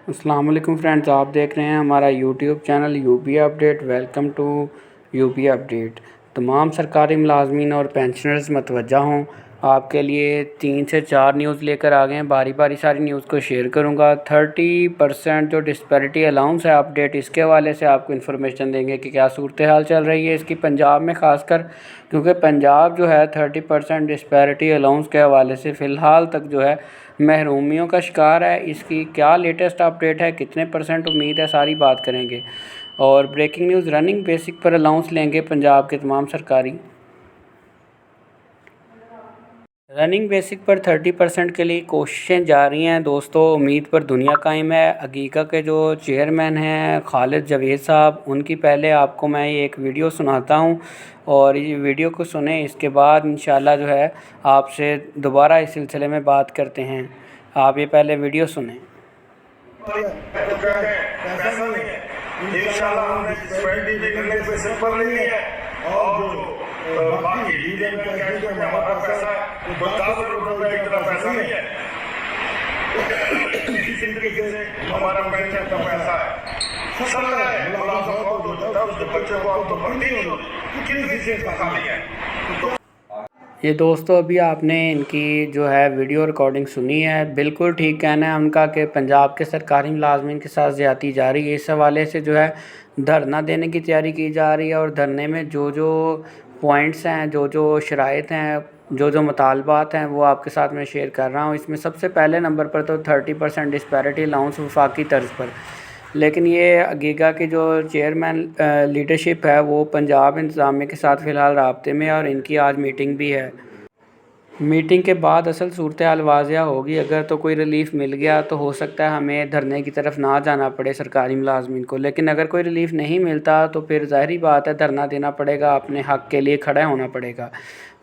अस्सलाम वालेकुम फ्रेंड्स, आप देख रहे हैं हमारा YouTube channel UP update. Welcome to UP update. तमाम सरकारी मुलाजमीन और पेंशनर्स मतवज्जा हों, आपके लिए 3 से 4 न्यूज़ लेकर आ गए हैं। बारी बारी सारी न्यूज़ को शेयर करूंगा। 30% जो डिस्पैरिटी अलाउंस है अपडेट, इसके हवाले से आपको इन्फॉर्मेशन देंगे कि क्या सूरत हाल चल रही है इसकी पंजाब में ख़ासकर, क्योंकि पंजाब जो है 30% डिस्पैरिटी अलाउंस के हवाले से फ़िलहाल तक जो है महरूमियों का शिकार है। इसकी क्या लेटेस्ट अपडेट है, कितने परसेंट उम्मीद है, सारी बात करेंगे। और ब्रेकिंग न्यूज़, रनिंग बेसिक पर अलाउंस लेंगे पंजाब के तमाम सरकारी। रनिंग बेसिक पर 30% के लिए कोशिशें जारी हैं दोस्तों। उम्मीद पर दुनिया कायम है। अगीका के जो चेयरमैन हैं खालिद जावेद साहब, उनकी पहले आपको मैं ये एक वीडियो सुनाता हूँ और ये वीडियो को सुने। इसके बाद इंशाल्लाह जो है आपसे दोबारा इस सिलसिले में बात करते हैं। आप ये पहले वीडियो सुने। बाकी लीडर कहते हैं हमारा पैसा है, वो 10 रुपए इतना पैसा नहीं है। इसी तरीके से हमारा पेंशन का पैसा है, सस्ता है, मुलाजम बहुत होता है, उसके बच्चे को आप तो भर्ती नहीं होती, कितनी चीजें खाली है। ये दोस्तों अभी आपने इनकी जो है वीडियो रिकॉर्डिंग सुनी है। बिल्कुल ठीक कहना है उनका कि पंजाब के सरकारी मुलाजमीन के साथ ज़्यादती जा रही है। इस हवाले से जो है धरना देने की तैयारी की जा रही है और धरने में जो जो पॉइंट्स हैं, जो जो शराइत हैं, जो जो मुतालबात हैं, वो आपके साथ मैं शेयर कर रहा हूँ। इसमें सबसे पहले नंबर पर तो 30% डिस्पैरिटी अलाउंस वफाकी तर्ज पर। लेकिन ये अगीगा की जो चेयरमैन लीडरशिप है वो पंजाब इंतज़ामिया के साथ फ़िलहाल राब्ते में है और इनकी आज मीटिंग भी है। मीटिंग के बाद असल सूरत हाल वाज़िया होगी। अगर तो कोई रिलीफ़ मिल गया तो हो सकता है हमें धरने की तरफ ना जाना पड़े सरकारी मुलाजमीन को, लेकिन अगर कोई रिलीफ़ नहीं मिलता तो फिर ज़ाहिरी बात है धरना देना पड़ेगा, अपने हक़ के लिए खड़ा होना पड़ेगा।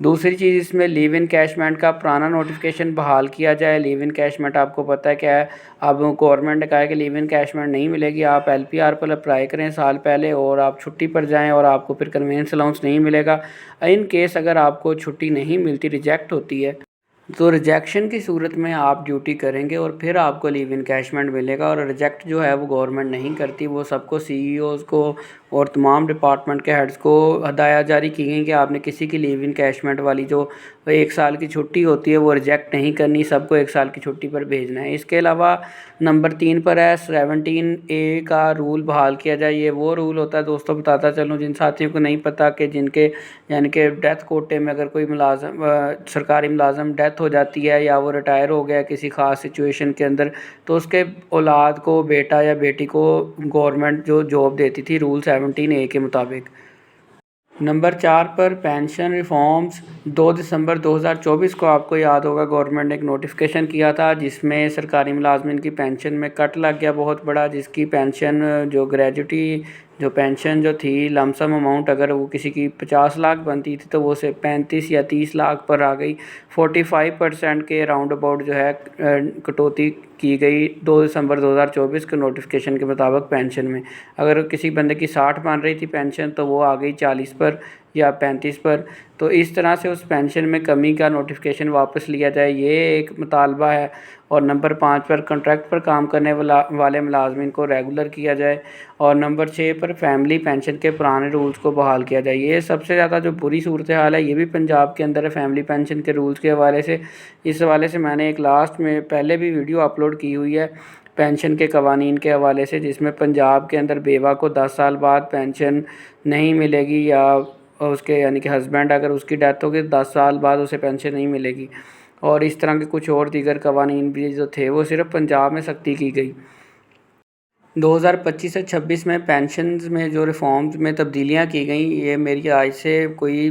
दूसरी चीज़, इसमें लीव इन कैशमेंट का पुराना नोटिफिकेशन बहाल किया जाए। लीव इन कैशमेंट आपको पता है क्या है। अब गवर्नमेंट ने कहा है कि लीव इन कैशमेंट नहीं मिलेगी, आप LPR पर अप्लाई करें साल पहले और आप छुट्टी पर जाएं और आपको फिर कन्वेंस अलाउंस नहीं मिलेगा। इन केस अगर आपको छुट्टी नहीं मिलती, रिजेक्ट होती है, तो रिजेक्शन की सूरत में आप ड्यूटी करेंगे और फिर आपको लीव इन कैशमेंट मिलेगा। और रिजेक्ट जो है वो गवर्नमेंट नहीं करती, वो सबको CEOs को और तमाम डिपार्टमेंट के हेड्स को हदायत जारी की गई कि आपने किसी की लीव इन कैशमेंट वाली जो 1 साल की छुट्टी होती है वो रिजेक्ट नहीं करनी, सबको 1 साल की छुट्टी पर भेजना है। इसके अलावा नंबर 3 पर है 17A का रूल बहाल किया जाए। ये वो रूल होता है दोस्तों, बताता चलूँ जिन साथियों को नहीं पता, कि जिनके यानी कि डेथ कोटे में अगर कोई सरकारी मुलाजम डेथ हो जाती है या वो रिटायर हो गया किसी ख़ास सिचुएशन के अंदर, तो उसके औलाद को, बेटा या बेटी को गवर्नमेंट जो जॉब देती थी रूल 17A के मुताबिक। नंबर 4 पर पेंशन रिफॉर्म्स। 2 दिसंबर 2024 को आपको याद होगा गवर्नमेंट ने एक नोटिफिकेशन किया था जिसमें सरकारी मुलाजमिन की पेंशन में कट लग गया बहुत बड़ा, जिसकी पेंशन जो ग्रेजुटी जो पेंशन जो थी लमसम अमाउंट अगर वो किसी की 50 लाख बनती थी तो वो से 35 या 30 लाख पर आ गई। 45% के राउंड अबाउट जो है कटौती की गई 2 दिसंबर 2024 के नोटिफिकेशन के मुताबिक पेंशन में। अगर किसी बंदे की 60 बन रही थी पेंशन तो वो आ गई 40 पर या 35 पर। तो इस तरह से उस पेंशन में कमी का नोटिफिकेशन वापस लिया जाए, ये एक मुतालबा है। और नंबर 5 पर कॉन्ट्रैक्ट पर काम करने वाले मुलाजमिन को रेगुलर किया जाए। और नंबर 6 पर फैमिली पेंशन के पुराने रूल्स को बहाल किया जाए। ये सबसे ज़्यादा जो बुरी सूरत हाल है ये भी पंजाब के अंदर है फैमिली पेंशन के रूल्स के हवाले से। इस हवाले से मैंने एक लास्ट में पहले भी वीडियो अपलोड की हुई है पेंशन के कवानीन के हवाले से, जिसमें पंजाब के अंदर बेवा को 10 साल बाद पेंशन नहीं मिलेगी, या उसके यानी कि हस्बैंड अगर उसकी डेथ होगी 10 साल बाद उसे पेंशन नहीं मिलेगी। और इस तरह के कुछ और दीगर कवानीन भी जो थे वो सिर्फ पंजाब में सख्ती की गई। 2025 से 26 में पेंशन्स में जो रिफॉर्म्स में तब्दीलियां की गई, ये मेरी आज से कोई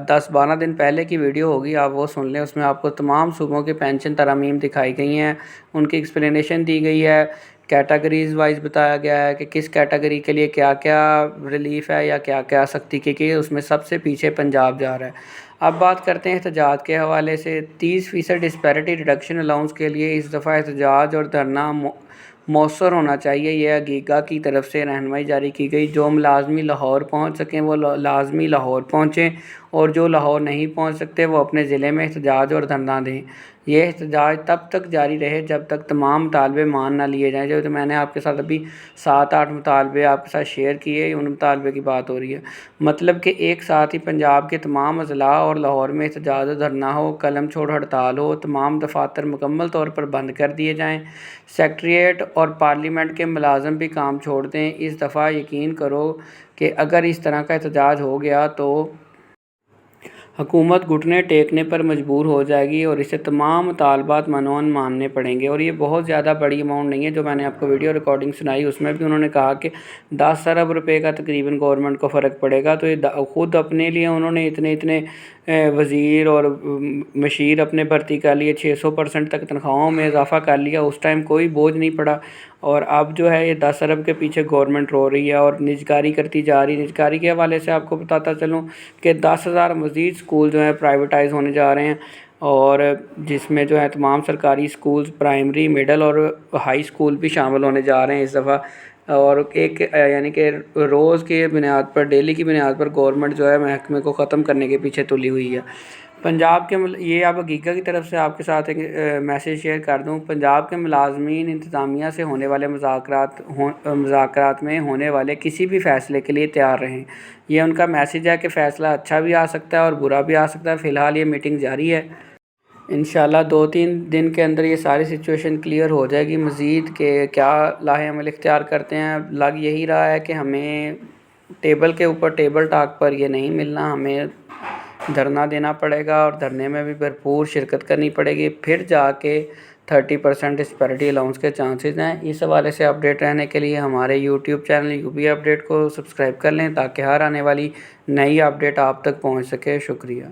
10-12 दिन पहले की वीडियो होगी, आप वो सुन लें। उसमें आपको तमाम सूबों के पेंशन तरमीम दिखाई गई हैं, उनकी एक्सप्लेनेशन दी गई है, कैटेगरीज़ वाइज बताया गया है कि किस कैटेगरी के लिए क्या क्या रिलीफ़ है या क्या क्या सख्ती की। उसमें सबसे पीछे पंजाब जा रहा है। अब बात करते हैं एहतजाज के हवाले से। 30% डिस्पैरिटी रिडक्शन अलाउंस के लिए इस दफ़ा एहतजाज और धरना मौसर होना चाहिए। यह अगीगा की तरफ से रहनुमाई जारी की गई। जो मुलाजमी लाहौर पहुँच सकें वो लाजमी लाहौर पहुँचें اور جو لاہور نہیں پہنچ سکتے وہ اپنے ضلع میں احتجاج اور دھرنا دیں۔ یہ احتجاج تب تک جاری رہے جب تک تمام مطالبے مان نہ لیے جائیں۔ جو میں نے آپ کے ساتھ ابھی 7-8 مطالبے آپ کے ساتھ شیئر کیے، ان مطالبے کی بات ہو رہی ہے، مطلب کہ ایک ساتھ ہی پنجاب کے تمام اضلاع اور لاہور میں احتجاج و دھرنا ہو، قلم چھوڑ ہڑتال ہو، تمام دفاتر مکمل طور پر بند کر دیے جائیں، سیکریٹریٹ اور پارلیمنٹ کے ملازم بھی کام چھوڑ دیں۔ اس دفعہ یقین کرو کہ اگر اس طرح کا احتجاج ہو گیا تو حکومت گھٹنے ٹیکنے پر مجبور ہو جائے گی اور اسے تمام مطالبات منون ماننے پڑیں گے۔ اور یہ بہت زیادہ بڑی اماؤنٹ نہیں ہے، جو میں نے آپ کو ویڈیو ریکارڈنگ سنائی اس میں بھی انہوں نے کہا کہ 10 ارب روپے کا تقریباً گورنمنٹ کو فرق پڑے گا۔ تو یہ خود اپنے لیے انہوں نے اتنے وزیر اور مشیر اپنے بھرتی کر لیے، 600% تک تنخواہوں میں اضافہ کر لیا، اس ٹائم کوئی بوجھ نہیں پڑا، اور اب جو ہے یہ 10 ارب کے پیچھے گورنمنٹ رو رہی ہے اور نجکاری کرتی جا رہی ہے۔ نجکاری کے حوالے سے آپ کو بتاتا چلوں کہ 10,000 مزید اسکول جو ہیں پرائیویٹائز ہونے جا رہے ہیں، اور جس میں جو ہے تمام سرکاری اسکولز، پرائمری، مڈل اور ہائی اسکول بھی شامل ہونے جا رہے ہیں اس دفعہ، اور ایک یعنی کہ روز کی بنیاد پر، ڈیلی کی بنیاد پر گورنمنٹ جو ہے محکمے کو ختم کرنے کے پیچھے تلی ہوئی ہے۔ پنجاب کے یہ اب حقیقت کی طرف سے آپ کے ساتھ ایک میسیج شیئر کر دوں، پنجاب کے ملازمین انتظامیہ سے ہونے والے مذاکرات میں ہونے والے کسی بھی فیصلے کے لیے تیار رہیں۔ یہ ان کا میسیج ہے کہ فیصلہ اچھا بھی آ سکتا ہے اور برا بھی آ سکتا ہے۔ فی الحال یہ میٹنگ جاری ہے، انشاءاللہ 2-3 دن کے اندر یہ ساری سچویشن کلیئر ہو جائے گی۔ مزید کہ کیا لاہ عمل اختیار کرتے ہیں، لگ یہی رہا ہے کہ ہمیں ٹیبل کے اوپر ٹیبل ٹاک پر یہ نہیں ملنا، ہمیں دھرنا دینا پڑے گا اور دھرنے میں بھی بھرپور شرکت کرنی پڑے گی، پھر جا کے 30% ڈسپیرٹی الاؤنس کے چانسز ہیں۔ اس حوالے سے اپڈیٹ رہنے کے لیے ہمارے یوٹیوب چینل یوبی اپڈیٹ کو سبسکرائب کر لیں تاکہ ہر آنے والی نئی اپڈیٹ آپ تک پہنچ سکے۔ شکریہ۔